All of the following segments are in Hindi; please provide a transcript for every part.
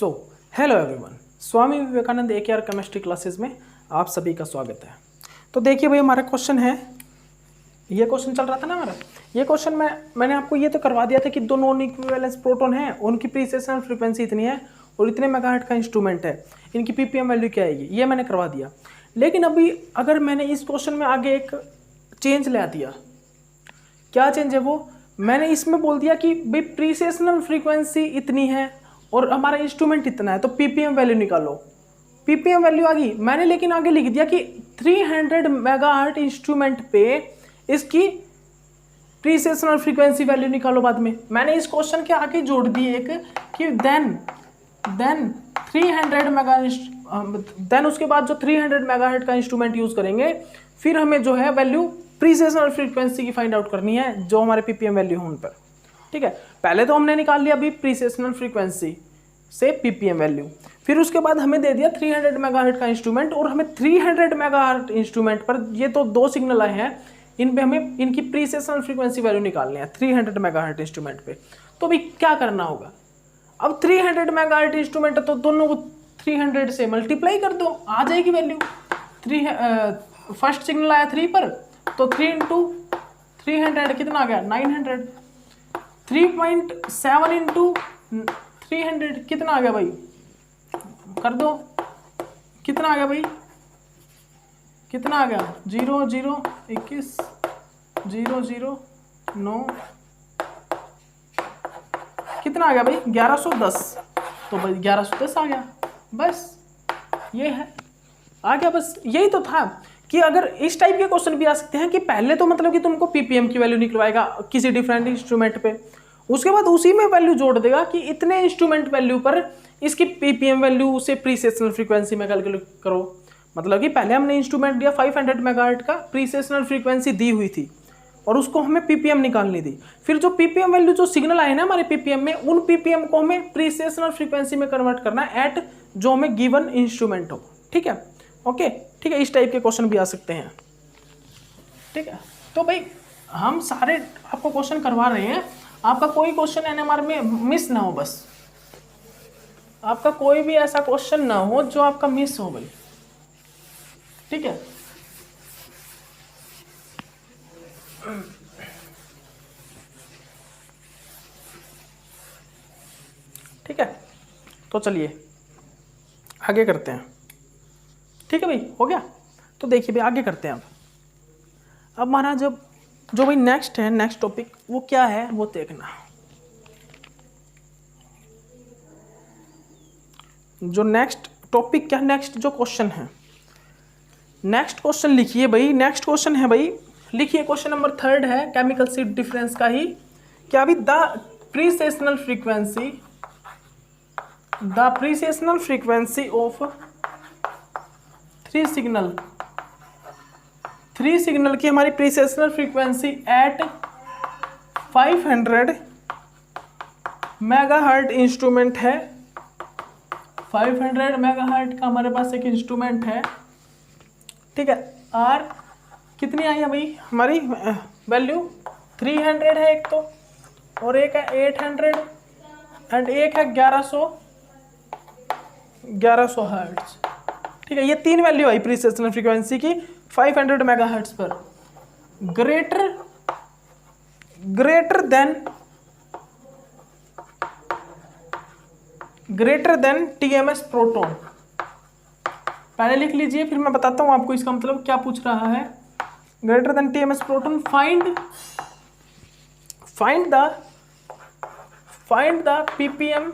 So hello everyone, Swami Vivekananda AKR chemistry classes में आप सभी का स्वागत है। तो देखिए भाई, हमारा क्वेश्चन है, ये क्वेश्चन चल रहा था ना हमारा। ये क्वेश्चन मैंने आपको ये तो करवा दिया था कि दो नॉन इक्विवेलेंस प्रोटॉन हैं, उनकी प्रीसेशनल फ्रीक्वेंसी इतनी है और इतने मेगाहर्ट्ज का इंस्ट्रूमेंट है, इनकी पीपीएम वैल्यू क्या आएगी, ये मैंने करवा दिया। लेकिन अभी अगर मैंने इस क्वेश्चन में आगे एक चेंज ला दिया, क्या चेंज है वो, मैंने इसमें बोल दिया कि भाई प्रीसेशनल फ्रीक्वेंसी इतनी है और हमारा इंस्ट्रूमेंट इतना है, तो पीपीएम वैल्यू निकालो। पीपीएम वैल्यू आ गई मैंने, लेकिन आगे लिख दिया कि 300 मेगाहर्ट्ज इंस्ट्रूमेंट पे इसकी प्रीसेशनल फ्रीक्वेंसी वैल्यू निकालो। बाद में मैंने इस क्वेश्चन के आगे जोड़ दी एक कि देन 300 मेगाहर्ट्ज, देन उसके बाद जो 300 मेगाहर्ट्ज का इंस्ट्रूमेंट यूज करेंगे, फिर हमें जो है वैल्यू प्रीसेशनल फ्रीक्वेंसी की फाइंड आउट करनी है, जो हमारे पीपीएम वैल्यू है उन पर। ठीक है, पहले तो हमने निकाल लिया अभी प्रीसेशनल फ्रीक्वेंसी से पीपीएम वैल्यू, फिर उसके बाद हमें दे दिया 300 मेगाहर्ट्ज का इंस्ट्रूमेंट, और हमें 300 मेगाहर्ट्ज इंस्ट्रूमेंट पर ये तो दो सिग्नल आए हैं, इन पे हमें इनकी प्रीसेशनल फ्रीक्वेंसी वैल्यू निकालनी है 300 मेगाहर्ट्ज इंस्ट्रूमेंट पे। तो अभी क्या करना होगा, अब 300 मेगाहर्ट्ज इंस्ट्रूमेंट है तो दोनों को 300 से मल्टीप्लाई कर दो, आ जाएगी वैल्यू। फर्स्ट सिग्नल आया 3 पर, तो 3 इंटू 300 कितना आ गया 900। 3.7 इंटू 300 कितना आ गया भाई, कर दो, कितना आ गया भाई, कितना आ गया 0 0 21 0 0 9, कितना आ गया भाई 1110। तो भाई 1110 आ गया, बस ये है, आ गया, बस यही तो था कि अगर इस टाइप के क्वेश्चन भी आ सकते हैं कि पहले तो मतलब कि तुमको पीपीएम की वैल्यू निकलवाएगा किसी डिफरेंट इंस्ट्रूमेंट पे, उसके बाद उसी में वैल्यू जोड़ देगा कि इतने इंस्ट्रूमेंट वैल्यू पर इसकी पीपीएम वैल्यू से प्रीसेशनल फ्रीक्वेंसी में कैलकुलेट करो। मतलब कि पहले हमने इंस्ट्रूमेंट दिया 500 मेगाहर्ट्ज का, प्रीसेशनल फ्रीक्वेंसी दी हुई थी और उसको हमें पीपीएम निकालनी थी। फिर जो पीपीएम वैल्यू जो सिग्नल आए ना हमारे पीपीएम में, उन पीपीएम को हमें प्रीसेशनल फ्रीक्वेंसी में कन्वर्ट करना है एट जो हमें गिवन इंस्ट्रूमेंट हो। ठीक है, ओके, ठीक है, इस टाइप के क्वेश्चन भी आ सकते हैं। ठीक है, तो भाई हम सारे आपको क्वेश्चन करवा रहे हैं, आपका कोई क्वेश्चन एनएमआर में मिस ना हो, बस आपका कोई भी ऐसा क्वेश्चन ना हो जो आपका मिस हो भाई। ठीक है, ठीक है, तो चलिए आगे करते हैं। ठीक है भाई, हो गया। तो देखिए भाई आगे करते हैं। अब हमारा जो भाई नेक्स्ट है, नेक्स्ट टॉपिक वो क्या है वो देखना। जो नेक्स्ट टॉपिक क्या, नेक्स्ट जो क्वेश्चन है, नेक्स्ट क्वेश्चन लिखिए भाई। नेक्स्ट क्वेश्चन है भाई, लिखिए क्वेश्चन नंबर 3 है, केमिकल सीट डिफरेंस का ही। क्या भी the precessional frequency of three signal की हमारी precessional frequency at 500 megahertz instrument है। 500 मेगाहर्ट्ज का हमारे पास एक इंस्ट्रूमेंट है। ठीक है, आर कितनी आई है भाई हमारी वैल्यू, 300 है एक तो, और एक है 800 एंड एक है 1100 हर्ट्ज। ठीक है, ये 3 वैल्यू आई प्रीसेशनल फ्रीक्वेंसी की 500 मेगाहर्ट्ज पर। Greater than TMS proton. पहले लिख लीजिए, फिर मैं बताता हूं आपको इसका मतलब क्या पूछ रहा है। Greater than TMS proton, find the PPM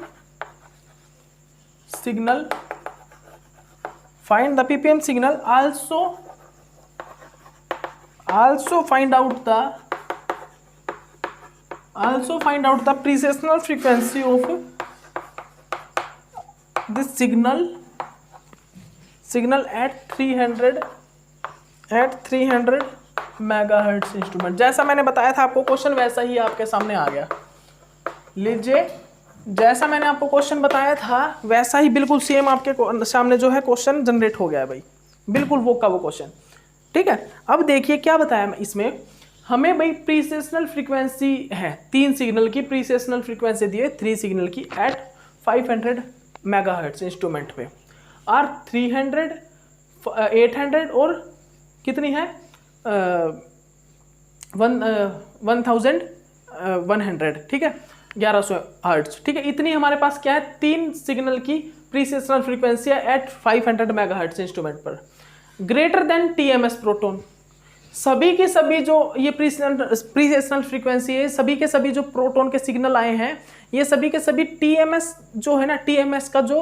signal, find the ppm signal, also find out the precessional frequency of this signal at 300 megahertz instrument. जैसा मैंने बताया था आपको क्वेश्चन, वैसा ही आपके सामने आ गया। लीजिए, जैसा मैंने आपको क्वेश्चन बताया था वैसा ही बिल्कुल सेम आपके सामने जो है क्वेश्चन जनरेट हो गया है भाई, बिल्कुल वो का वो क्वेश्चन। ठीक है, अब देखिए क्या बताया इसमें, हमें भाई प्रीसेशनल फ्रीक्वेंसी है 3 सिग्नल की, प्रीसेशनल फ्रीक्वेंसी दी है 3 सिग्नल की एट 500 मेगाहर्ट्ज इंस्ट्रूमेंट पे, और 300, 800 और कितनी है 1100, ठीक है 1100 हर्ट्ज, ठीक है। इतनी हमारे पास क्या है, 3 सिग्नल की प्रीसेशनल फ्रीक्वेंसी है एट 500 मेगाहर्ट्ज इंस्ट्रूमेंट पर। ग्रेटर देन टीएमएस प्रोटोन, सभी के सभी जो ये प्रीसेशनल फ्रीक्वेंसी है, सभी के सभी जो प्रोटॉन के सिग्नल आए हैं, ये सभी के सभी टीएमएस जो है ना, टीएमएस का जो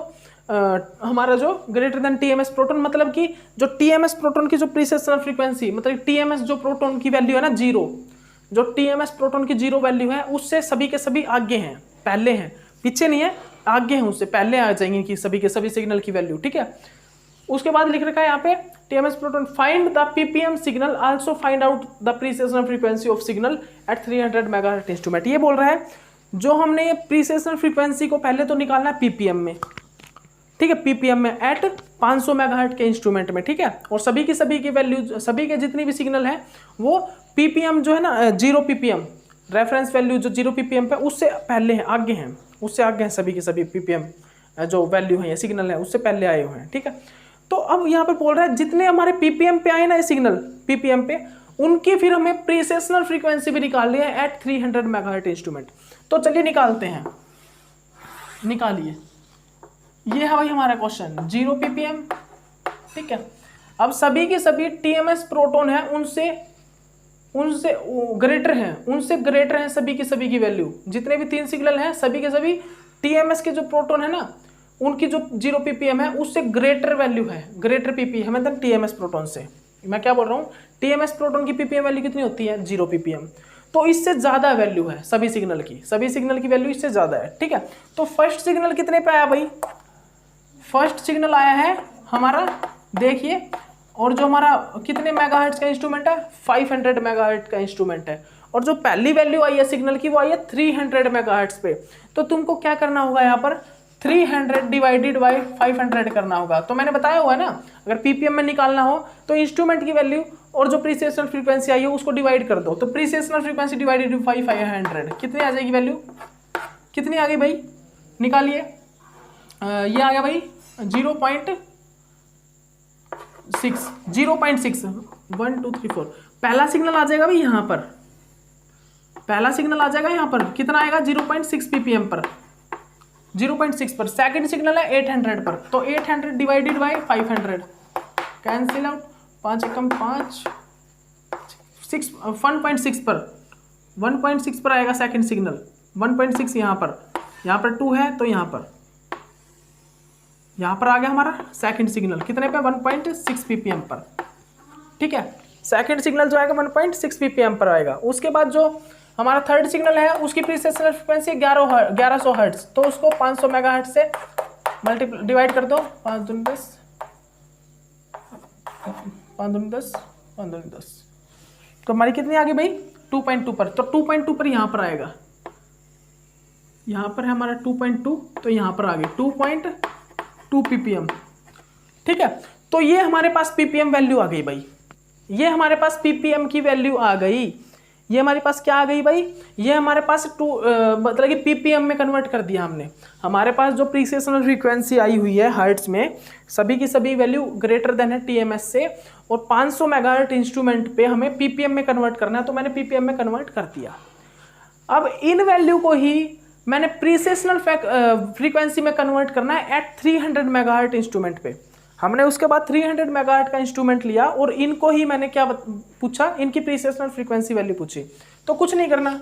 हमारा जो ग्रेटर देन टीएमएस प्रोटॉन, मतलब कि जो टीएमएस प्रोटॉन की जो प्रीसेशनल फ्रीक्वेंसी, मतलब टीएमएस जो प्रोटॉन की वैल्यू है ना 0, जो टीएमएस प्रोटॉन की 0 वैल्यू है, उससे सभी के सभी आगे हैं, पहले हैं, पीछे नहीं है, आगे हैं, उससे पहले आ जाएंगे कि सभी के सभी सिग्नल की वैल्यू, ठीक है। उसके बाद लिख रखा है यहाँ पे TMS proton find the PPM signal, also find out the precessional frequency of signal at 300 megahertz instrument. ये बोल रहा है जो हमने ये प्रीसेशनल फ्रीक्वेंसी को पहले तो निकालना है पीपीएम में, ठीक है, पीपीएम में एट 500 मेगाहर्ट्ज के इंस्ट्रूमेंट में, ठीक है। और सभी की वैल्यू, सभी के जितनी भी सिग्नल है वो पीपीएम जो है ना 0 पीपीएम रेफरेंस वैल्यू जो 0 पीपीएम पे उससे पहले हैं, आगे हैं, उससे आगे हैं सभी के सभी पीपीएम जो वैल्यू है, ये सिग्नल है, उससे पहले आए हुए हैं, ठीक है। तो अब यहाँ पे बोल रहा है जितने हमारे पीपीएम पे आए ना ये सिग्नल पीपीएम पे, उनकी फिर हमें प्रीसेशनल फ्रीक्वेंसी भी निकालनी है एट 300 मेगाहर्ट्ज इंस्ट्रूमेंट। तो चलिए निकालते हैं, निकालिए। ये है भाई हमारा क्वेश्चन 0 पीपीएम, ठीक है। अब सभी के सभी टीएमएस प्रोटॉन है, उनसे ग्रेटर हैं सभी की वैल्यू, जितने भी 3 सिग्नल हैं सभी के सभी टीएमएस के जो प्रोटॉन है ना, उनकी जो 0 पीपीएम है उससे ग्रेटर वैल्यू है, ग्रेटर पीपीएम है टीएमएस प्रोटॉन से। मैं क्या बोल रहा हूँ, टीएमएस प्रोटॉन की पीपीएम वैल्यू कितनी होती है 0 पीपीएम, तो इससे ज्यादा वैल्यू है सभी सिग्नल की वैल्यू इससे ज्यादा है, ठीक है। तो फर्स्ट सिग्नल कितने पे आया भाई, फर्स्ट सिग्नल आया है हमारा, देखिए, और जो हमारा कितने मेगाहर्ट्ज का इंस्ट्रूमेंट है 500 मेगाहर्ट्ज का इंस्ट्रूमेंट है, और जो पहली वैल्यू आई है सिग्नल की वो आई है 300 मेगाहर्ट्ज पे। तो तुमको क्या करना होगा यहाँ पर 300 डिवाइडेड बाई 500 करना होगा। तो मैंने बताया हुआ है ना, अगर पीपीएम में निकालना हो तो इंस्ट्रूमेंट की वैल्यू और जो प्रीसेशनल फ्रीक्वेंसी आई है उसको डिवाइड कर दो। तो प्रीसेशनल फ्रीक्वेंसी डिवाइडेड बाई 500 कितनी आ जाएगी वैल्यू, कितनी आ गई भाई, निकालिए। ये आ गया भाई 0.6 1 2 3 4। पहला सिग्नल आ जाएगा भाई यहाँ पर, पहला सिग्नल आ जाएगा यहाँ पर, कितना आएगा 0.6 पीपीएम पर, 0.6 पर। सेकंड सिग्नल है 800 पर, तो 800 डिवाइडेड बाय 500 कैंसिल आउट, 5 एकम 5 6 1.6 पर, 1.6 पर आएगा सेकंड सिग्नल, 1.6 यहाँ पर 2 है तो यहाँ पर आ गया हमारा सेकंड सिग्नल, कितने पे 1.6 पीपीएम पर, ठीक है। सेकंड सिग्नल जो आएगा 1.6 पीपीएम पर आएगा। उसके बाद जो हमारा थर्ड सिग्नल है उसकी प्रीसेशनल फ्रीक्वेंसी 1100 हर्ट्ज, तो उसको 500 मेगाहर्ट्ज से डिवाइड कर दो, 5 दूनी 10, 5 दूनी 10, 5 दूनी 10, तो हमारी कितनी आ गई भाई 2.2 पर। तो 2.2 पर यहाँ पर आएगा, यहाँ पर है हमारा 2.2, तो यहाँ पर आ गई 2.2 पीपीएम, ठीक है। तो ये हमारे पास पीपीएम वैल्यू आ गई भाई, ये हमारे पास पीपीएम की वैल्यू आ गई। ये हमारे पास क्या आ गई भाई, ये हमारे पास मतलब कि पीपीएम में कन्वर्ट कर दिया हमने। हमारे पास जो प्रीसेशनल फ्रीक्वेंसी आई हुई है हर्ट्ज में, सभी की सभी वैल्यू ग्रेटर देन है टीएमएस से, और 500 मेगाहर्ट्ज इंस्ट्रूमेंट पे हमें पीपीएम में कन्वर्ट करना है, तो मैंने पीपीएम में कन्वर्ट कर दिया। अब इन वैल्यू को ही मैंने प्रीसेशनल फ्रीक्वेंसी में कन्वर्ट करना है एट 300 मेगाहर्ट्ज इंस्ट्रूमेंट पे। हमने उसके बाद 300 मेगाहर्ट्ज का इंस्ट्रूमेंट लिया और इनको ही मैंने क्या पूछा, इनकी प्रीसेशनल फ्रीक्वेंसी वैल्यू पूछी। तो कुछ नहीं करना,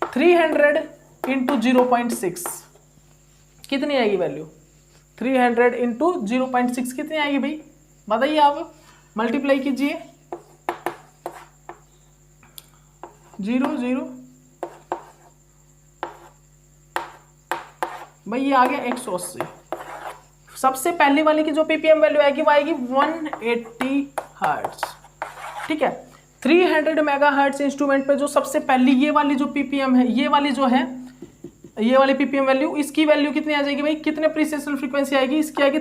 300 इंटू 0.6 कितनी आएगी वैल्यू, 300 इंटू 0.6 कितनी आएगी भाई बताइए, आप मल्टीप्लाई कीजिए, 0 0 भाई ये आ गया 180। सबसे पहले वाले की जो पीपीएम वैल्यू आएगी वो आएगी 180 हर्ट्ज, ठीक है। 300 मेगाहर्ट्ज इंस्ट्रूमेंट पे जो सबसे पहली ये वाली जो पीपीएम है, ये वाली जो है, ये वाली पीपीएम वैल्यू, इसकी वैल्यू कितनी आ जाएगी भाई, कितने प्रीसेशनल फ्रीक्वेंसी आएगी इसकी, आएगी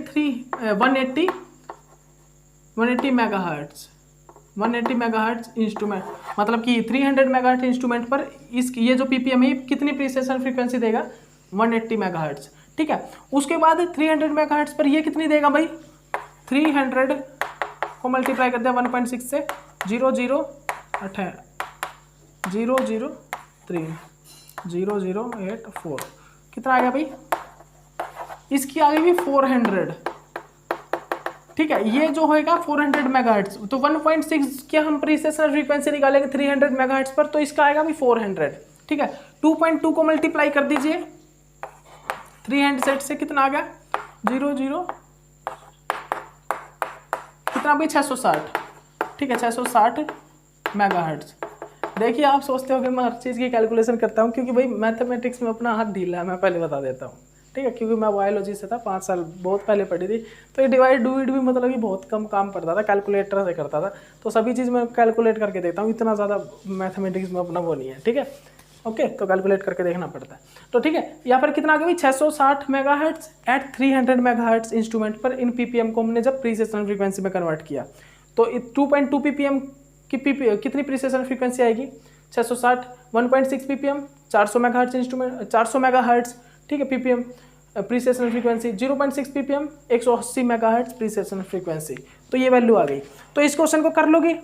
180 मेगाहर्ट्ज, 180 मेगाहर्ट्ज इंस्ट्रूमेंट, मतलब कि 300 मेगाहर्ट्ज इंस्ट्रूमेंट पर इसकी ये जो पीपीएम है कितनी प्रीसेशनल फ्रीक्वेंसी देगा 180 मेगाहर्ट्ज, ठीक है। उसके बाद 300 मेगाहर्ट्ज पर ये कितनी देगा भाई, 300 को मल्टीप्लाई कर दिया 1.6 से, 008 कितना आ गया भाई, इसकी आ गई भी 400, ठीक है। ये जो होएगा 400 मेगाहर्ट्ज, तो 1.6 के हम प्रीसेशन फ्रीक्वेंसी निकालेंगे 300 मेगाहर्ट्ज पर, तो इसका आएगा भी 400, ठीक है। 2.2 को मल्टीप्लाई कर दीजिए 300 से, कितना आ गया 00 कितना भाई 660, ठीक है 660 मेगाहर्ट्ज। देखिए आप सोचते हो कि मैं हर चीज़ की कैलकुलेशन करता हूँ, क्योंकि भाई मैथमेटिक्स में अपना हाथ ढीला है, मैं पहले बता देता हूँ, ठीक है। क्योंकि मैं बायोलॉजी से था, 5 साल बहुत पहले पढ़ी थी, तो ये डिवाइड डूइड भी मतलब कि बहुत कम काम पड़ता था, कैलकुलेटर से करता था, तो सभी चीज़ मैं कैलकुलेट करके देखता हूँ, इतना ज़्यादा मैथमेटिक्स में अपना वो नहीं है, ठीक है। ओके, तो कैलकुलेट करके देखना पड़ता है। तो ठीक है, यहाँ पर कितना आ गया भाई 660 मेगाहर्ट्ज एट 300 मेगाहर्ट्ज इंस्ट्रूमेंट पर, इन पीपीएम को हमने जब प्रीसेशन फ्रीक्वेंसी में कन्वर्ट किया, तो 2.2 पीपीएम की कितनी प्रीसेशन फ्रीक्वेंसी आएगी 660, 1.6 पीपीएम 400 मेगाहर्ट्ज इंस्ट्रूमेंट, 400 मेगाहर्ट्ज, ठीक है ppm precession frequency, 0.6 ppm 180 megahertz precession frequency, तो ये वैल्यू आ गई। तो इस क्वेश्चन को कर लोगे,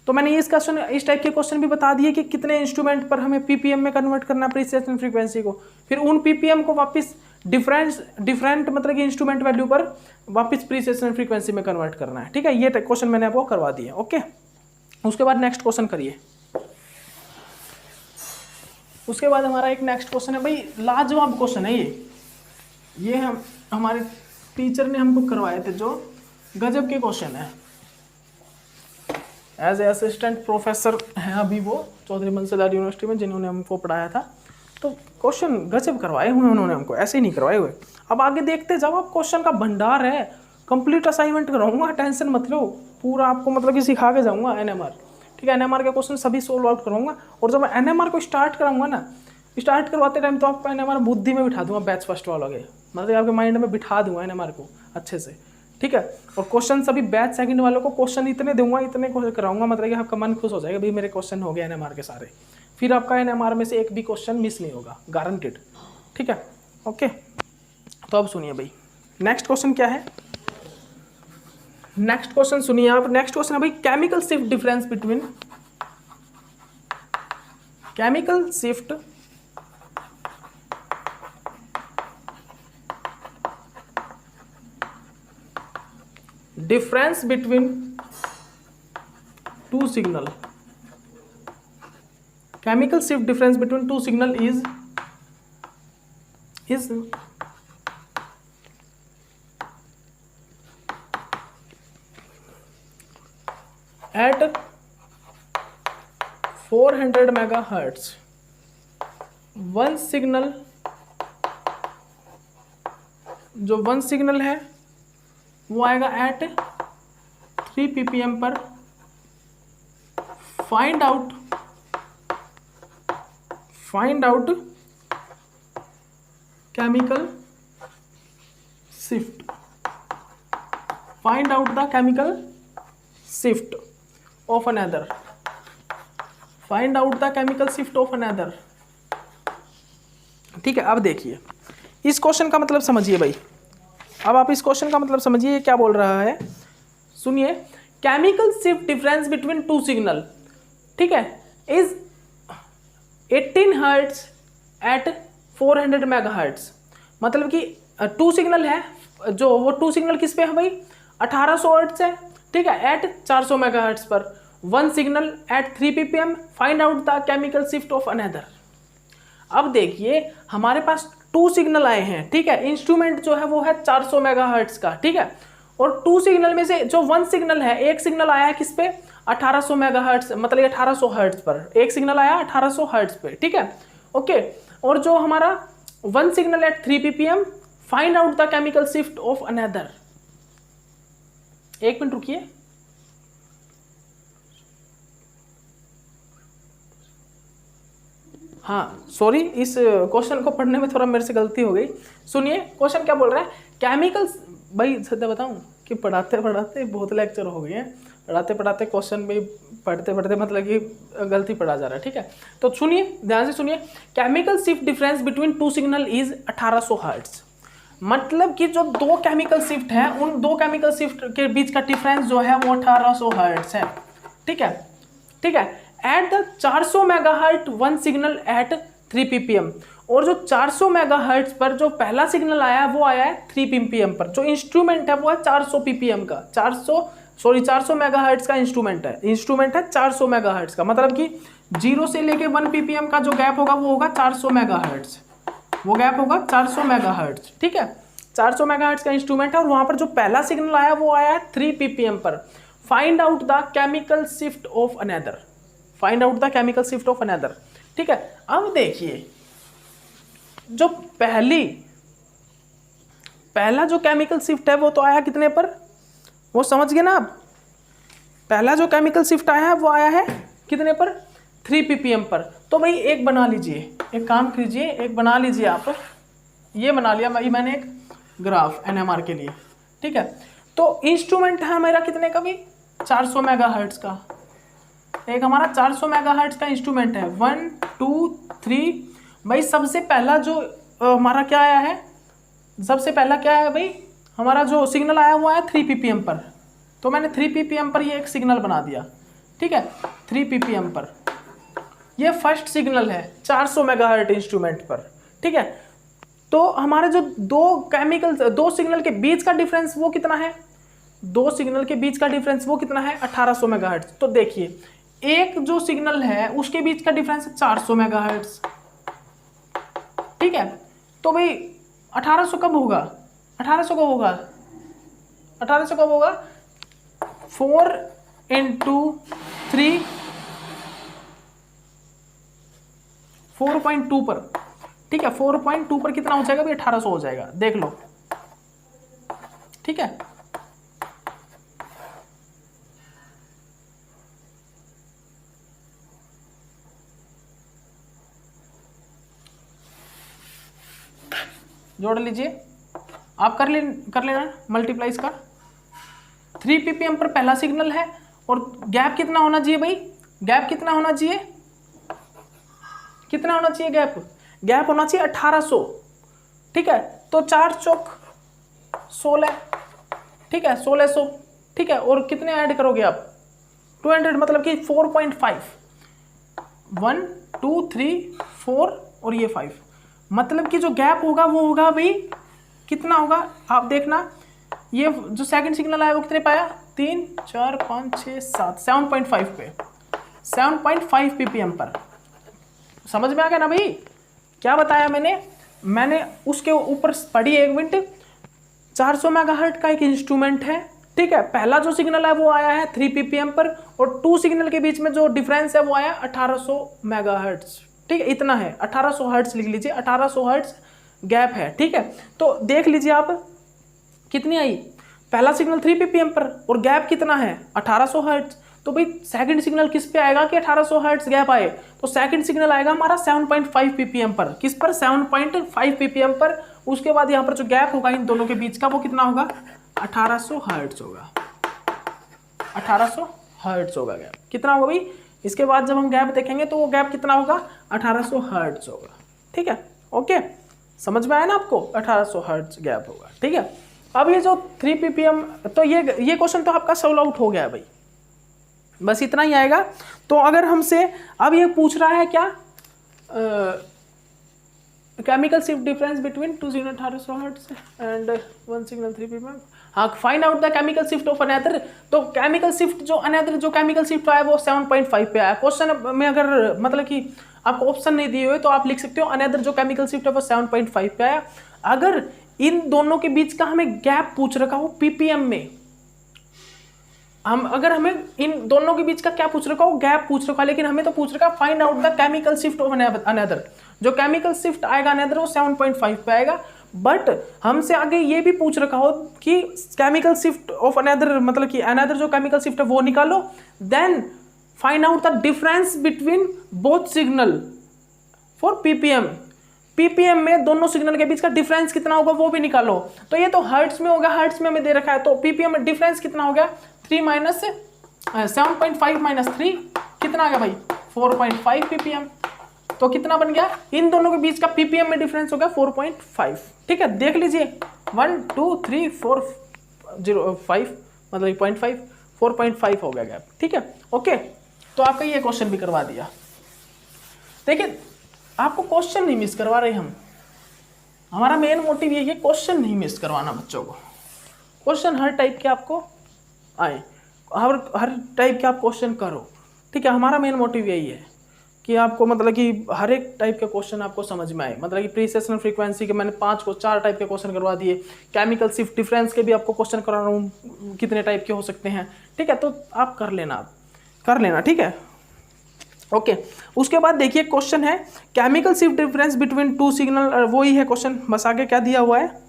तो मैंने इस क्वेश्चन इस टाइप के क्वेश्चन भी बता दिए कि कितने इंस्ट्रूमेंट पर हमें पीपीएम में कन्वर्ट करना प्रीसेशन फ्रीक्वेंसी को, फिर उन पीपीएम को वापस डिफरेंट मतलब कि इंस्ट्रूमेंट वैल्यू पर वापस प्रीसेशन फ्रीक्वेंसी में कन्वर्ट करना है, ठीक है। ये क्वेश्चन मैंने आपको करवा दिया, ओके। उसके बाद नेक्स्ट क्वेश्चन करिए। उसके बाद हमारा एक नेक्स्ट क्वेश्चन है भाई, लाजवाब क्वेश्चन है ये हम हमारे टीचर ने हमको करवाए थे, जो गजब के क्वेश्चन है। एज ए असिस्टेंट प्रोफेसर हैं अभी वो चौधरी बंसीलाल यूनिवर्सिटी में, जिन्होंने हमको पढ़ाया था, तो क्वेश्चन गजब करवाए हुए उन्होंने हमको, ऐसे ही नहीं करवाए हुए। अब आगे देखते जाओ, आप क्वेश्चन का भंडार है, कंप्लीट असाइनमेंट कराऊंगा, टेंशन मत लो, पूरा आपको मतलब कि सिखा के जाऊंगा एनएमआर, ठीक है। एनएमआर के क्वेश्चन सभी सोल्व आउट कराऊंगा, और जब एनएमआर को स्टार्ट कराऊंगा ना, स्टार्ट करवाते टाइम तो आपको एनएमआर बुद्धि में बिठा दूंगा, बैच फर्स्ट वालों के, मतलब आपके माइंड में बिठा दूंगा एनएमआर को अच्छे से, ठीक है। और क्वेश्चन सभी बैच सेकंड वालों को क्वेश्चन इतने दूंगा, इतने कराऊंगा, मतलब कि आपका मन खुश हो जाएगा, भाई मेरे क्वेश्चन हो गए एनएमआर के सारे, फिर आपका एनएमआर में से एक भी क्वेश्चन मिस नहीं होगा, गारंटेड, ठीक है। ओके, तो अब सुनिए भाई नेक्स्ट क्वेश्चन क्या है। नेक्स्ट क्वेश्चन सुनिए आप, नेक्स्ट क्वेश्चन है भाई chemical shift difference between chemical shift difference between two signal, chemical shift difference between two signal is at 400 megahertz, one signal, जो वन सिग्नल है वो आएगा एट 3 ppm पर। Find out chemical shift, find out the chemical shift of another, find out the chemical shift of another, ठीक है। अब देखिए इस क्वेश्चन का मतलब समझिए भाई, अब आप इस क्वेश्चन का मतलब समझिए ये क्या बोल रहा है, सुनिए। Chemical shift difference between two signal, ठीक है, इज 18 हर्ट्ज एट 400 मेगाहर्ट्ज, मतलब कि टू सिग्नल है, जो वो टू सिग्नल किस पे है भाई 1800 हर्ट्ज है, ठीक है, एट 400 मेगाहर्ट्ज पर, one signal eight 3 ppm, find out the chemical shift of another. अब देखिए हमारे पास टू सिग्नल आए हैं, ठीक है, इंस्ट्रूमेंट जो है वो है 400 मेगाहर्ट्ज का, ठीक है, और टू सिग्नल में से जो वन सिग्नल है, एक सिग्नल आया है किस पे 1800 मेगाहर्ट्ज, मतलब 1800 हर्ट्ज पर, एक सिग्नल आया 1800 हर्ट्ज पे, ठीक है, ओके। और जो हमारा one signal eight 3 ppm, find out the chemical shift of another. एक मिनट रुकिए, हाँ सॉरी, इस क्वेश्चन को पढ़ने में थोड़ा मेरे से गलती हो गई। सुनिए क्वेश्चन क्या बोल रहा है, केमिकल, भाई सत्य बताऊं कि पढ़ाते पढ़ाते बहुत लेक्चर हो गए हैं, पढ़ाते पढ़ाते क्वेश्चन भी पढ़ते पढ़ते मतलब कि गलती पढ़ा जा रहा है, ठीक है। तो सुनिए ध्यान से सुनिए, chemical shift difference between two signal is 1800 hertz. मतलब कि जो दो केमिकल शिफ्ट है उन दो केमिकल शिफ्ट के बीच का डिफरेंस जो है वो 1800 हर्ट्ज है। ठीक है, ठीक है। At the 400 megahertz one signal eight 3 ppm, और जो 400 मेगाहर्ट्ज पर जो पहला सिग्नल आया है वो आया है 3 ppm पर। जो इंस्ट्रूमेंट है वो है 400 ppm का, 400 मेगाहर्ट्ज का इंस्ट्रूमेंट है 400 मेगाहर्ट्ज का, मतलब कि 0 से लेके 1 ppm का जो गैप होगा वो होगा 400 मेगाहर्ट्ज, वो गैप होगा 400 मेगाहर्ट्ज। ठीक है, 400 मेगाहर्ट्ज का इंस्ट्रूमेंट है और वहां पर जो पहला सिग्नल आया वो आया है 3 ppm पर। Find out the chemical shift of another, find out the chemical shift of another. ठीक है, अब देखिए जो पहला जो केमिकल शिफ्ट है वो तो आया कितने पर, वो समझ गए ना आप। पहला जो केमिकल शिफ्ट आया है वो आया है कितने पर, 3 ppm पर। तो भाई एक बना लीजिए, एक काम कीजिए, एक बना लीजिए आप, ये बना लिया भाई मैंने एक ग्राफ NMR के लिए। ठीक है, तो इंस्ट्रूमेंट है मेरा कितने का भी, 400 मेगाहर्ट्ज का। एक हमारा 400 मेगाहर्ट्ज का इंस्ट्रूमेंट है, 1 2 3। भाई सबसे पहला जो हमारा क्या आया है, सबसे पहला क्या है भाई, हमारा जो सिग्नल आया हुआ है 3 ppm पर। तो मैंने 3 ppm पर ये एक सिग्नल बना दिया। ठीक है, 3 ppm पर ये फर्स्ट सिग्नल है 400 मेगाहर्ट्ज इंस्ट्रूमेंट पर। ठीक है, तो हमारे जो दो सिग्नल के बीच का डिफरेंस वो कितना है, दो सिग्नल के बीच का डिफरेंस वो कितना है, 1800 मेगाहर्ट्ज। तो देखिए एक जो सिग्नल है उसके बीच का डिफरेंस है 400 मेगाहर्ट्ज। ठीक है, तो भाई 1800 कब होगा, 1800 कब होगा, 1800 कब होगा, 4 × 3 4.2 पर। ठीक है, 4.2 पर कितना हो जाएगा भाई, 1800 हो जाएगा, देख लो। ठीक है, जोड़ लीजिए आप, कर लेना मल्टीप्लाई इसका। 3 ppm पर पहला सिग्नल है और गैप कितना होना चाहिए भाई, गैप कितना होना चाहिए, कितना होना चाहिए गैप, गैप होना चाहिए 1800। ठीक है, तो 4 चौक 16। ठीक है, 1600। ठीक है, और कितने ऐड करोगे आप, 200, मतलब कि 4.5, 1 2 3 4 और ये 5, मतलब कि जो गैप होगा वो होगा भाई कितना होगा, आप देखना। ये जो सेकंड सिग्नल आया वो कितने पाया, 3 4 5 6 7, 7.5 पे, 7.5 ppm पर। समझ में आ गया ना भाई, क्या बताया मैंने उसके ऊपर पढ़ी 1 मिनट। 400 मेगाहर्ट्ज का एक इंस्ट्रूमेंट है। ठीक है, पहला जो सिग्नल है वो आया है 3 ppm पर और 2 सिग्नल के बीच में जो डिफरेंस है वो आया 1800 मेगाहर्ट्ज। ठीक है, इतना है, 1800 हर्ट्ज लिख लीजिए, 1800 हर्ट्ज गैप है। ठीक है, तो देख लीजिए आप कितनी आई, पहला सिग्नल 3 ppm पर और गैप कितना है 1800 हर्ट्ज। तो भाई सेकंड सिग्नल किस पे आएगा कि 1800 हर्ट्ज गैप आए, तो सेकंड सिग्नल आएगा हमारा 7.5 ppm पर। किस पर, 7.5 ppm पर। उसके बाद यहाँ पर जो गैप होगा इन दोनों के बीच का वो कितना होगा, 1800 हर्ट्ज होगा, 1800 हर्ट्ज होगा गैप। कितना होगा भाई, इसके बाद जब हम गैप देखेंगे तो वो गैप कितना होगा, 1800 हर्ट्ज होगा। ठीक है, ओके, समझ में आया ना आपको, 1800 हर्ट्ज गैप होगा। ठीक है, अब ये जो 3 ppm, तो ये क्वेश्चन तो आपका सोल्व आउट हो गया है भाई, बस इतना ही आएगा। तो अगर हमसे अब ये पूछ रहा है क्या, chemical shift difference between 2 signal 1800 hertz and 1 signal 3 ppm, हाँ, find out the chemical shift of another. तो केमिकल शिफ्ट जो अनदर जो केमिकल शिफ्ट आया वो 7.5 पे आया। क्वेश्चन में अगर मतलब कि आपको ऑप्शन नहीं दिए हुए तो आप लिख सकते हो अनदर जो केमिकल शिफ्ट है वो 7.5 पे आया। अगर इन दोनों के बीच का हमें गैप पूछ रखा हो ppm में, अगर हमें इन दोनों के बीच का क्या पूछ रखा हो, गैप पूछ रखा, लेकिन हमें तो पूछ रखा find out the chemical shift of another. जो केमिकल शिफ्ट आएगा अनदर वो 7.5 पे आएगा। बट हमसे आगे ये भी पूछ रखा हो कि केमिकल शिफ्ट ऑफ अनदर, मतलब कि अनदर जो केमिकल शिफ्ट है वो निकालो, then find out the difference between both signal for ppm। ppm में दोनों सिग्नल के बीच का डिफरेंस कितना होगा वो भी निकालो। तो ये तो हर्ट्ज में होगा, हर्ट्ज में हमें दे रखा है, तो ppm में डिफरेंस कितना हो गया, 7.5 माइनस 3 कितना आ गया भाई, 4.5 ppm। तो कितना बन गया, इन दोनों के बीच का पीपीएम में डिफरेंस हो गया 4.5। ठीक है, देख लीजिए 1 2 3 4 0 5 मतलब 0.5 4.5 हो गया गैप। ठीक है, ओके, तो आपका ये क्वेश्चन भी करवा दिया। देखिए आपको क्वेश्चन नहीं मिस करवा रहे हम, हमारा मेन मोटिव ये है क्वेश्चन नहीं मिस करवाना बच्चों को। क्वेश्चन हर टाइप के आपको आए, हर टाइप के आप क्वेश्चन करो। ठीक है, हमारा मेन मोटिव यही है कि आपको मतलब कि हर एक टाइप के क्वेश्चन आपको समझ में आए। मतलब कि प्रीसेशनल फ्रीक्वेंसी के मैंने 4 टाइप के क्वेश्चन करवा दिए, केमिकल शिफ्ट डिफरेंस के भी आपको क्वेश्चन करा रहा हूँ, कितने टाइप के हो सकते हैं। ठीक है, तो आप कर लेना। ठीक है, ओके। उसके बाद देखिए क्वेश्चन है chemical shift difference between 2 signal, वो ही है क्वेश्चन, बस आगे क्या दिया हुआ है,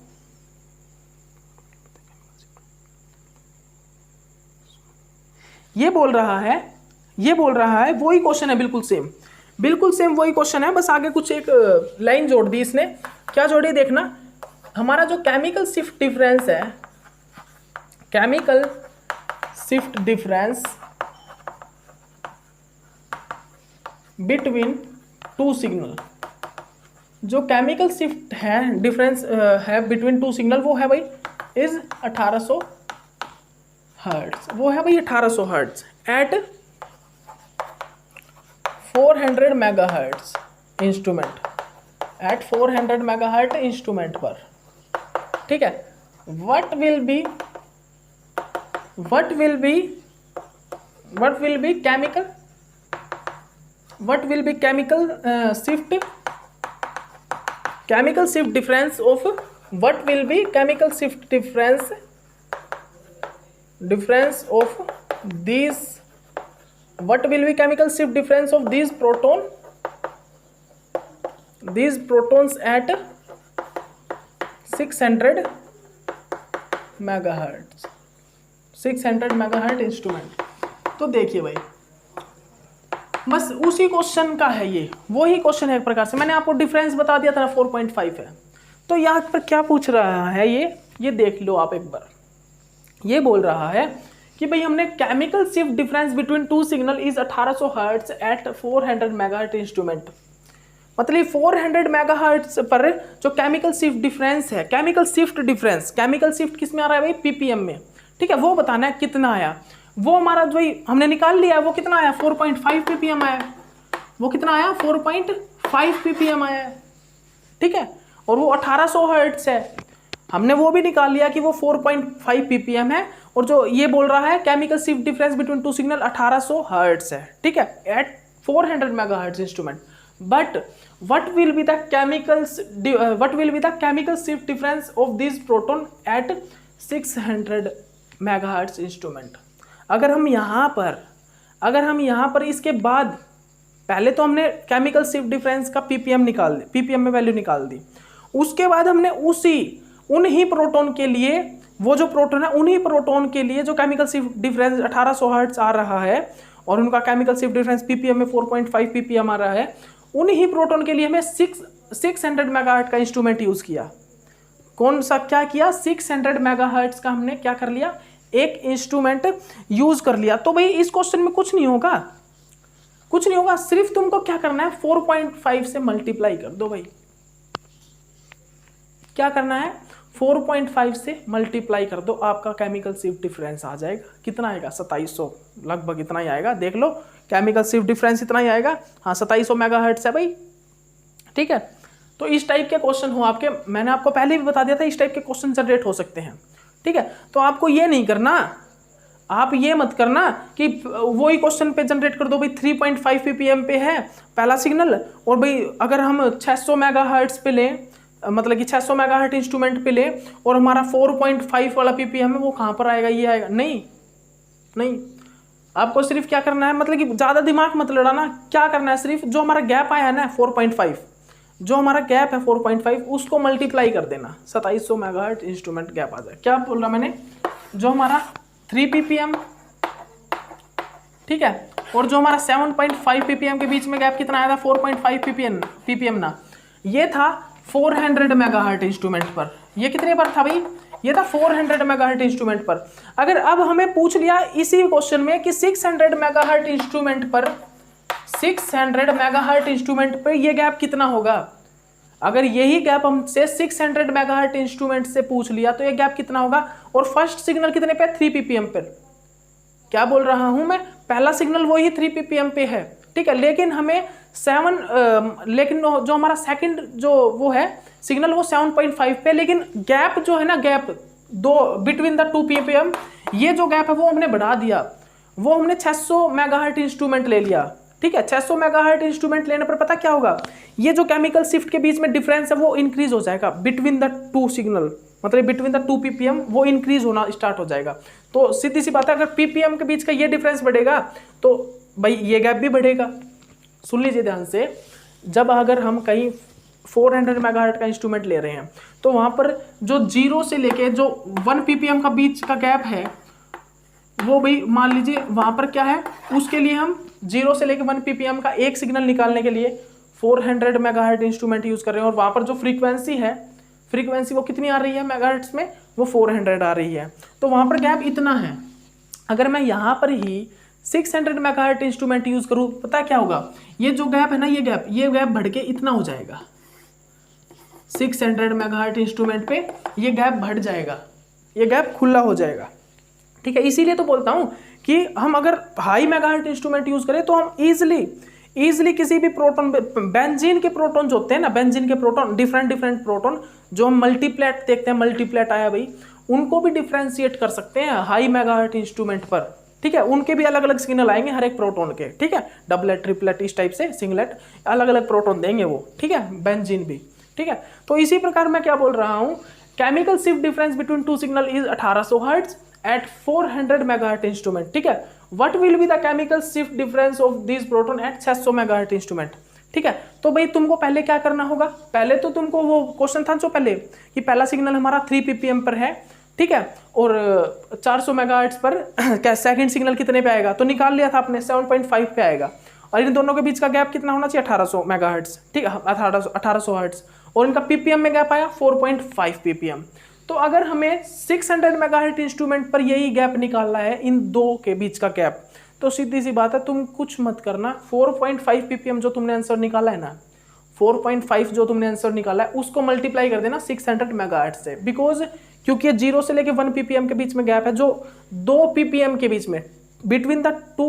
ये बोल रहा है वही क्वेश्चन है, बिल्कुल सेम वही क्वेश्चन है, बस आगे कुछ एक लाइन जोड़ दी इसने। क्या जोड़ी देखना, हमारा जो केमिकल शिफ्ट डिफरेंस है, chemical shift difference between 2 signal, जो केमिकल शिफ्ट है डिफरेंस है बिटवीन 2 सिग्नल, वो है भाई इज 1800 हर्ट्ज, वो है भाई 1800 hertz at 400 megahertz instrument, at 400 megahertz instrument पर। ठीक है, what will be chemical shift difference of, what will be chemical shift difference of these, what will be chemical shift difference of these protons at 600 megahertz, 600 megahertz instrument. तो देखिए भाई बस उसी क्वेश्चन का है ये, वही क्वेश्चन है एक प्रकार से, मैंने आपको डिफरेंस बता दिया था ना 4.5 है। तो यहाँ पर क्या पूछ रहा है ये देख लो आप एक बार। ये बोल रहा है कि भाई हमने chemical shift difference between 2 signal is 1800 hertz at 400 megahertz instrument, मतलब 400 मेगाहर्ट्ज पर जो केमिकल शिफ्ट डिफरेंस है, केमिकल शिफ्ट किस में आ रहा है भाई, पीपीएम में। ठीक है, वो बताना है कितना आया, वो हमारा जो हमने निकाल लिया है, वो कितना आया 4.5 पीपीएम आया, वो कितना आया 4.5 पीपीएम आया है। ठीक है, और वो 1800 हर्ट्ज है, हमने वो भी निकाल लिया कि वो 4.5 पीपीएम है, और जो ये बोल रहा है chemical shift difference between 2 signal 1800 hertz है। ठीक है, at 400 megahertz instrument, but what will be the chemical shift difference of this proton at 600 megahertz instrument. अगर हम यहाँ पर इसके बाद, पहले तो हमने केमिकल शिफ्ट डिफरेंस का पीपीएम में वैल्यू निकाल दी, उसके बाद हमने उन्हीं प्रोटॉन के लिए, वो जो प्रोटॉन है उन्हीं प्रोटॉन के लिए जो केमिकल शिफ्ट डिफरेंस 1800 हर्ट्ज आ रहा है और उनका केमिकल शिफ्ट डिफरेंस पीपीएम में 4.5 पीपीएम आ रहा है, उन्हीं प्रोटॉन के लिए हमें 600 मेगाहर्ट्ज का इंस्ट्रूमेंट यूज किया। कौन सा क्या किया, 600 मेगाहर्ट्ज का हमने क्या कर लिया, एक इंस्ट्रूमेंट यूज कर लिया। तो भाई इस क्वेश्चन में कुछ नहीं होगा, सिर्फ तुमको क्या करना है 4.5 से मल्टीप्लाई कर दो भाई। क्या करना है 4.5 से मल्टीप्लाई कर दो, आपका केमिकल शिफ्ट डिफरेंस आ जाएगा। कितना आएगा 2700, लगभग इतना ही आएगा। देख लो केमिकल शिफ्ट डिफरेंस इतना ही आएगा। हाँ 2700 मेगाहर्ट्ज है भाई। ठीक है, तो इस टाइप के क्वेश्चन हो आपके, मैंने आपको पहले भी बता दिया था इस टाइप के क्वेश्चन जनरेट हो सकते हैं। ठीक है, तो आपको ये नहीं करना, आप ये मत करना कि वही क्वेश्चन पे जनरेट कर दो भाई 3.5 पीपीएम पे है पहला सिग्नल, और भाई अगर हम 600 मेगाहर्ट्ज पे लें, मतलब कि 600 मेगाहर्ट्ज इंस्ट्रूमेंट पे ले और हमारा 4.5 वाला पीपीएम है, वो कहाँ पर आएगा, ये आएगा नहीं। आपको सिर्फ क्या करना है, मतलब कि ज़्यादा दिमाग मत लड़ाना, क्या करना है सिर्फ जो हमारा गैप आया है ना 4.5, जो हमारा गैप है 4.5 उसको मल्टीप्लाई कर देना, 2700 मेगाहर्ट्ज इंस्ट्रूमेंट गैप आ जाए। क्या बोल रहा मैंने, जो हमारा 3 पीपीएम, ठीक है, और जो हमारा 7.5 पीपीएम के बीच में गैप कितना आया था 4.5 पीपीएम ना, ये था 400 मेगाहर्ट्ज इंस्ट्रूमेंट पर। ये कितने पर था भाई, ये था 400 मेगाहर्ट्ज इंस्ट्रूमेंट पर। अगर अब हमें पूछ लिया इसी क्वेश्चन में कि 600 मेगाहर्ट्ज इंस्ट्रूमेंट पर 600 मेगाहर्ट इंस्ट्रूमेंट पे ये गैप कितना होगा? अगर यही गैप हमसे 600 मेगाहर्ट इंस्ट्रूमेंट से पूछ लिया तो ये गैप कितना होगा? और फर्स्ट सिग्नल कितने पे? 3 ppm पर। क्या बोल रहा हूं मैं? पहला सिग्नल वही 3 ppm पे है, ठीक है, लेकिन हमें लेकिन जो हमारा सेकंड जो वो है सिग्नल वो 7.5 पे, लेकिन गैप जो है ना, गैप दो बिटवीन द 2 ppm, ये जो गैप है वो हमने बढ़ा दिया, वो हमने 600 मेगाहर्ट इंस्ट्रूमेंट ले लिया, ठीक है। 600 मेगाहर्ट इंस्ट्रूमेंट लेने पर पता क्या होगा? ये जो केमिकल शिफ्ट के बीच में डिफरेंस है वो इंक्रीज हो जाएगा बिटवीन द 2 सिग्नल, मतलब बिटवीन द 2 ppm वो इंक्रीज होना स्टार्ट हो जाएगा। तो सीधी सी बात है, अगर ppm के बीच का ये डिफरेंस बढ़ेगा तो भाई ये गैप भी बढ़ेगा। सुन लीजिए ध्यान से, जब अगर हम कहीं 400 मेगाहर्ट का इंस्ट्रूमेंट ले रहे हैं तो वहां पर जो 0 से लेके जो 1 ppm का बीच का गैप है वो भाई मान लीजिए वहां पर क्या है, उसके लिए हम 0 से लेके 1 ppm का एक सिग्नल निकालने के लिए 400 मेगाहर्ट इंस्ट्रूमेंट यूज कर रहे हैं, और वहां पर जो फ्रीक्वेंसी वो कितनी आ रही है मेगाहर्ट्ज में? वो 400 आ रही है। तो वहां पर गैप इतना है। अगर मैं यहाँ पर ही 600 मेगाहर्ट इंस्ट्रूमेंट यूज करूँ, पता क्या होगा? ये जो गैप है ना, ये गैप बढ़ के इतना हो जाएगा। 600 मेगाहर्ट इंस्ट्रूमेंट पे ये गैप बढ़ जाएगा, ये गैप खुला हो जाएगा, ठीक है। इसीलिए तो बोलता हूं कि हम अगर हाई मेगाहर्ट इंस्ट्रूमेंट यूज करें तो हम इजीली किसी भी प्रोटॉन, बेंजीन के प्रोटॉन जो होते हैं ना, बेंजीन के प्रोटॉन, डिफरेंट प्रोटॉन जो हम मल्टीप्लेट देखते हैं, मल्टीप्लेट आया भाई, उनको भी डिफ्रेंशिएट कर सकते हैं हाई मेगाहर्ट इंस्ट्रूमेंट पर, ठीक है। उनके भी अलग अलग सिग्नल आएंगे हर एक प्रोटॉन के, ठीक है, डबलेट, ट्रिपलेट, इस टाइप से सिंगलेट, अलग अलग प्रोटॉन देंगे वो, ठीक है, बेंजीन भी, ठीक है। तो इसी प्रकार मैं क्या बोल रहा हूं, chemical shift difference between two signal is 1800 hertz at 400 megahertz instrument, ठीक है। What will be the chemical shift difference of this proton at 600 megahertz instrument, ठीक है। तो भाई तुमको पहले क्या करना होगा? पहले तो तुमको वो क्वेश्चन था जो पहले कि पहला सिग्नल हमारा 3 ppm पर है, ठीक है, और 400 मेगाहर्ट्ज पर क्या सेकंड सिग्नल कितने पे आएगा? तो निकाल लिया था आपने, 7.5 पे आएगा, और इन दोनों के बीच का गैप कितना होना चाहिए? 1800 मेगाहर्ट्ज, ठीक है, 1800 हर्ट्ज, और इनका ppm में गैप आया 4.5 ppm। तो अगर हमें 600 मेगाहर्ट्ज इंस्ट्रूमेंट पर यही गैप निकालना है, इन दो के बीच का गैप, तो सीधी सी बात है, तुम कुछ मत करना, 4.5 ppm जो तुमने आंसर निकाला है ना, 4.5 जो तुमने आंसर निकाला है उसको मल्टीप्लाई कर देना 600 मेगाहर्ट्ज से, बिकॉज क्योंकि ये 0 से लेके 1 ppm के बीच में गैप है, जो 2 ppm के बीच में, बिटवीन द 2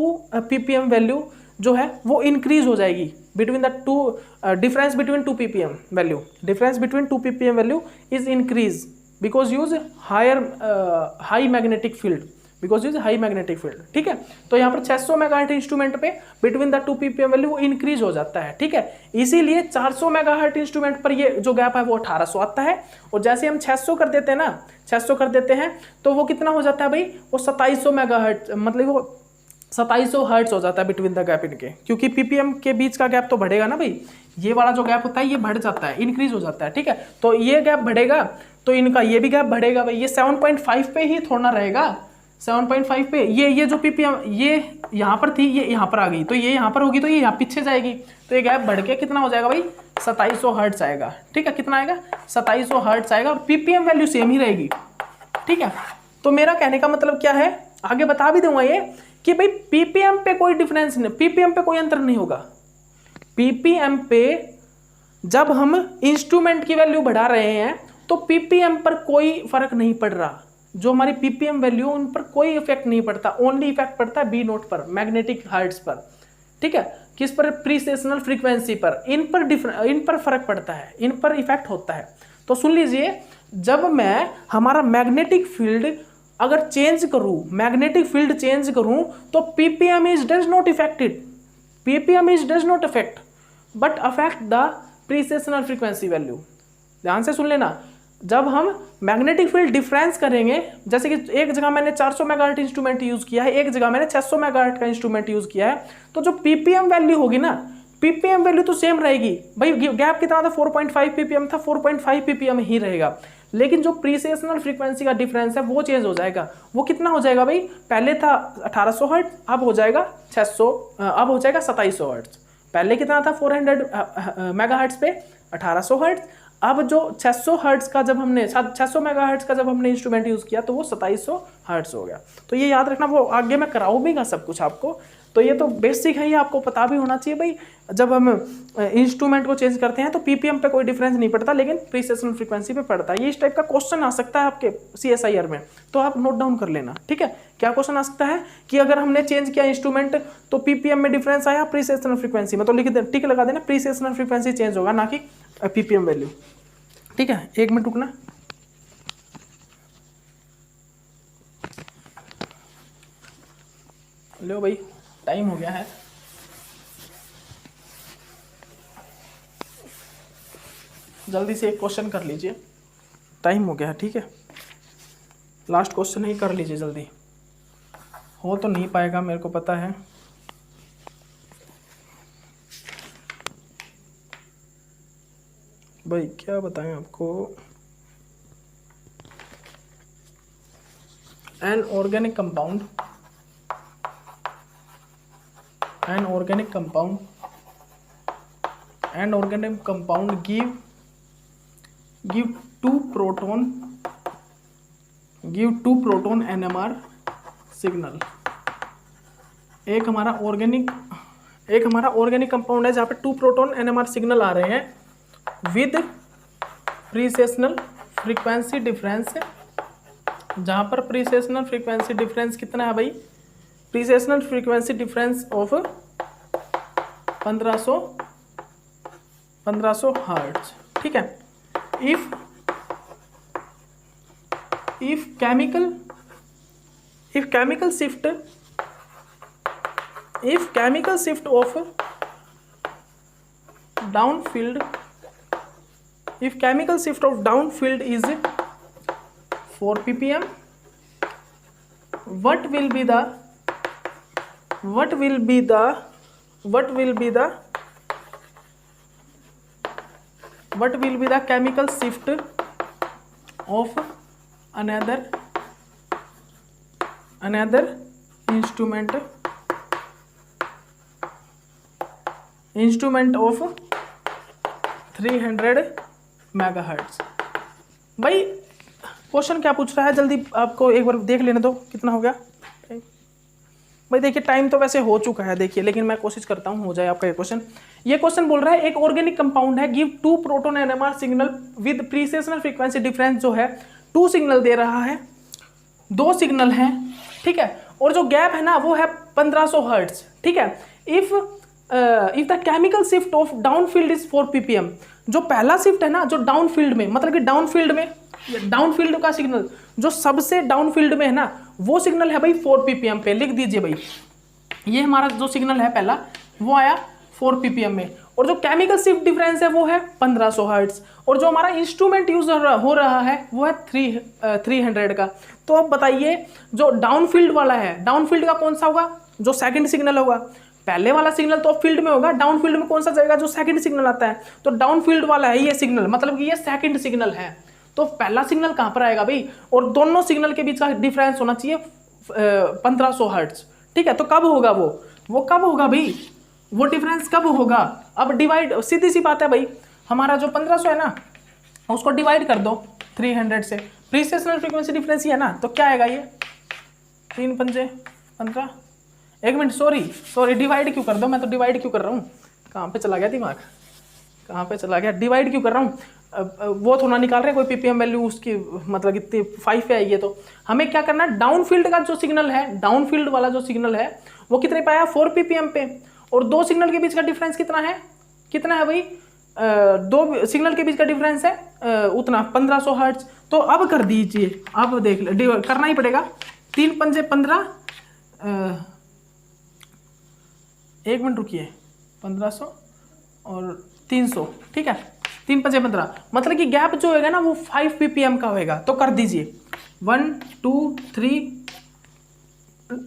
ppm वैल्यू जो है वो इंक्रीज हो जाएगी, between the difference between 2 ppm value, difference between 2 ppm value is increase because use high magnetic field, because use high magnetic field, ठीक है। तो यहाँ पर 600 मेगाहर्ट्ज इंस्ट्रूमेंट पे बिटवीन द 2 ppm वैल्यू वो इंक्रीज हो जाता है, ठीक है। इसीलिए 400 मेगाहर्ट्ज इंस्ट्रूमेंट पर ये जो गैप है वो 1800 आता है, और जैसे हम 600 कर देते हैं ना, 600 कर देते हैं तो वो कितना हो जाता है भाई? वो 2700 मेगाहर्ट्ज, मतलब वो 2700 हर्ट्ज हो जाता है बिटवीन द गैप इनके, क्योंकि ppm के बीच का गैप तो बढ़ेगा ना भाई, ये वाला जो गैप होता है ये बढ़ जाता है, इंक्रीज हो जाता है, ठीक है। तो ये गैप बढ़ेगा तो इनका ये भी गैप बढ़ेगा भाई, ये 7.5 पे ही थोड़ा रहेगा, 7.5 पे, ये जो ppm ये यहाँ पर थी, ये यहाँ पर आ गई, तो ये यहाँ पर होगी तो ये यहाँ पीछे जाएगी, तो ये गैप बढ़ के कितना हो जाएगा भाई? 2700 हर्ट्ज आएगा, ठीक है। कितना आएगा? 2700 हर्ट्ज आएगा, और ppm वैल्यू सेम ही रहेगी, ठीक है। तो मेरा कहने का मतलब क्या है, आगे बता भी दूंगा ये कि भाई ppm पे कोई डिफरेंस नहीं, ppm पे कोई अंतर नहीं होगा। ppm पे जब हम इंस्ट्रूमेंट की वैल्यू बढ़ा रहे हैं तो ppm पर कोई फर्क नहीं पड़ रहा, जो हमारी ppm वैल्यू उन पर कोई इफेक्ट नहीं पड़ता, ओनली इफेक्ट पड़ता है b नोट पर, मैग्नेटिक हर्ट्ज पर, ठीक है। किस पर? प्रीसेशनल फ्रीक्वेंसी पर, इन पर फर्क पड़ता है, इन पर इफेक्ट होता है। तो सुन लीजिए, जब मैं हमारा मैग्नेटिक फील्ड अगर चेंज करूं, मैग्नेटिक फील्ड चेंज करूं, तो ppm is does not effected, ppm is does not affect but affect the precessional frequency value. ध्यान से सुन लेना, जब हम मैग्नेटिक फील्ड डिफरेंस करेंगे, जैसे कि एक जगह मैंने 400 मेगाहर्ट्ज इंस्ट्रूमेंट यूज किया है, एक जगह मैंने 600 मेगाहर्ट्ज का इंस्ट्रूमेंट यूज किया है, तो जो ppm वैल्यू होगी ना, ppm वैल्यू तो सेम रहेगी भाई। गैप कितना था? 4.5 ppm था, 4.5 ppm ही रहेगा, लेकिन जो प्रीसेशनल फ्रीक्वेंसी का डिफरेंस है वो चेंज हो जाएगा। वो कितना हो जाएगा भाई? पहले था 1800 हर्ट्ज, अब हो जाएगा 600, अब हो जाएगा 2700 हर्ट्ज। पहले कितना था? 400 मेगाहर्ट्ज पे 1800 हर्ट्ज, अब जो 600 हर्ट्ज का जब हमने 600 मेगाहर्ट्ज का जब हमने इंस्ट्रूमेंट यूज किया तो वो 2700 हर्ट्ज हो गया। तो ये याद रखना, वो आगे मैं कराऊंगा सब कुछ आपको, तो ये तो बेसिक है, ये आपको पता भी होना चाहिए भाई। जब हम इंस्ट्रूमेंट को चेंज करते हैं तो पीपीएम पे कोई डिफरेंस नहीं पड़ता, लेकिन प्रीसेशनल फ्रीक्वेंसी पे पड़ता है। ये इस टाइप का क्वेश्चन आ सकता है आपके सीएसआईआर में, तो आप नोट डाउन कर लेना, ठीक है। क्या क्वेश्चन आ सकता है कि अगर हमने चेंज किया इंस्ट्रूमेंट तो पीपीएम में डिफरेंस आया प्रीसेशनल फ्रीक्वेंसी में, तो लिख दे, टिक लगा देना, प्रीसेशनल फ्रीक्वेंसी चेंज होगा ना कि पीपीएम वैल्यू, ठीक है। 1 मिनट रुकना। लो भाई टाइम हो गया है, जल्दी से एक क्वेश्चन कर लीजिए, टाइम हो गया है, ठीक है। लास्ट क्वेश्चन ही कर लीजिए जल्दी, हो तो नहीं पाएगा मेरे को पता है। भाई क्या बताएं आपको, an organic compound give two proton NMR signal. एक हमारा ऑर्गेनिक कंपाउंड है जहाँ पे 2 प्रोटॉन NMR सिग्नल आ रहे हैं विद प्रीसेशनल फ्रीक्वेंसी डिफरेंस, जहाँ पर प्रीसेशनल फ्रीक्वेंसी डिफरेंस कितना है भाई, प्रीसेशनल फ्रीक्वेंसी डिफरेंस ऑफ 1500 हर्ट्ज, ठीक है। if chemical shift of downfield is 4 ppm, what will be the chemical shift of another instrument of 300 megahertz. भाई क्वेश्चन क्या पूछ रहा है, जल्दी आपको एक बार देख लेने दो कितना हो गया भाई। देखिए टाइम तो वैसे हो चुका है देखिए, लेकिन मैं कोशिश करता हूँ हो जाए आपका ये क्वेश्चन बोल रहा है एक ऑर्गेनिक कंपाउंड है, give 2 proton NMR signal with precessional frequency difference जो है 2 सिग्नल दे रहा है, 2 सिग्नल हैं, ठीक है, और जो गैप है ना वो है 1500 हर्ट्ज, ठीक है। If the chemical shift of downfield is 4 ppm, जो पहला शिफ्ट है ना जो डाउनफील्ड में, मतलब कि डाउनफील्ड का सिग्नल जो सबसे डाउनफील्ड में है ना वो सिग्नल है भाई 4 ppm पे, लिख दीजिए भाई। ये हमारा जो सिग्नल है पहला वो आया 4 ppm में, और जो केमिकल शिफ्ट डिफरेंस है वो है 1500 हर्ट्ज, और जो हमारा इंस्ट्रूमेंट यूज हो रहा है वो है 300 का। तो अब बताइए जो डाउनफील्ड वाला है, डाउनफील्ड का कौन सा होगा, जो सेकंड सिग्नल होगा। पहले वाला सिग्नल तो फील्ड में होगा, डाउनफील्ड में कौन सा जाएगा, जो सेकंड सिग्नल आता है। तो डाउनफील्ड वाला है ये सिग्नल, मतलब कि ये सेकंड सिग्नल है, तो पहला सिग्नल कहाँ पर आएगा भाई, और दोनों सिग्नल के बीच का डिफरेंस होना चाहिए 1500 हर्ट्ज, ठीक है। तो कब होगा वो कब होगा भाई, वो डिफरेंस कब होगा। अब डिवाइड, सीधी सी बात है भाई, हमारा जो 1500 है ना उसको डिवाइड कर दो 300 से, प्रीसेशनल फ्रीक्वेंसी डिफरेंस ही है ना, तो क्या आएगा ये 3 पंजे 15। एक मिनट, सॉरी डिवाइड क्यों कर दो, मैं तो डिवाइड क्यों कर रहा हूँ, कहाँ पे चला गया दिमाग, कहाँ पे चला गया, डिवाइड क्यों कर रहा हूँ, वो थोड़ा निकाल रहे हैं कोई पीपीएम वैल्यू उसकी, मतलब कितनी 5 पे आई है। तो हमें क्या करना है, डाउनफील्ड का जो सिग्नल है, डाउनफील्ड वाला जो सिग्नल है वो कितने पे आया 4 ppm पे, और 2 सिग्नल के बीच का डिफरेंस कितना है भाई, 2 सिग्नल के बीच का डिफरेंस है उतना 1500 हर्ट्ज। तो अब कर दीजिए, अब देख करना ही पड़ेगा, 3 पंजे 15, 1 मिनट रुकिए, 1500 और 300, ठीक है, 3 पंजे 15, मतलब कि गैप जो होगा ना वो 5 ppm का होगा। तो कर दीजिए 1 2 3